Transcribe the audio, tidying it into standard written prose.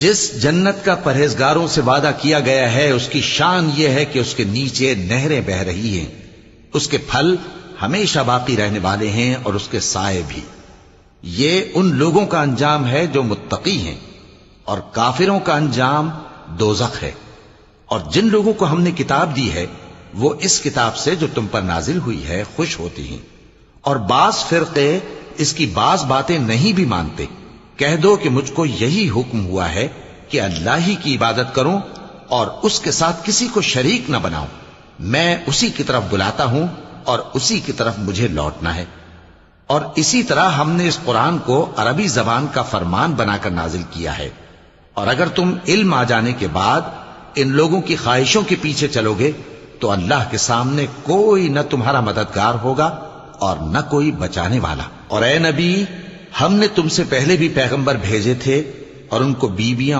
جس جنت کا پرہیزگاروں سے وعدہ کیا گیا ہے اس کی شان یہ ہے کہ اس کے نیچے نہریں بہہ رہی ہیں، اس کے پھل ہمیشہ باقی رہنے والے ہیں اور اس کے سائے بھی۔ یہ ان لوگوں کا انجام ہے جو متقی ہیں، اور کافروں کا انجام دوزخ ہے۔ اور جن لوگوں کو ہم نے کتاب دی ہے وہ اس کتاب سے جو تم پر نازل ہوئی ہے خوش ہوتی ہیں، اور بعض فرقے اس کی بعض باتیں نہیں بھی مانتے۔ کہہ دو کہ مجھ کو یہی حکم ہوا ہے کہ اللہ ہی کی عبادت کروں اور اس کے ساتھ کسی کو شریک نہ بناؤں۔ میں اسی کی طرف بلاتا ہوں اور اسی کی طرف مجھے لوٹنا ہے۔ اور اسی طرح ہم نے اس قرآن کو عربی زبان کا فرمان بنا کر نازل کیا ہے، اور اگر تم علم آ جانے کے بعد ان لوگوں کی خواہشوں کے پیچھے چلو گے تو اللہ کے سامنے کوئی نہ تمہارا مددگار ہوگا اور نہ کوئی بچانے والا۔ اور اے نبی، ہم نے تم سے پہلے بھی پیغمبر بھیجے تھے اور ان کو بیویاں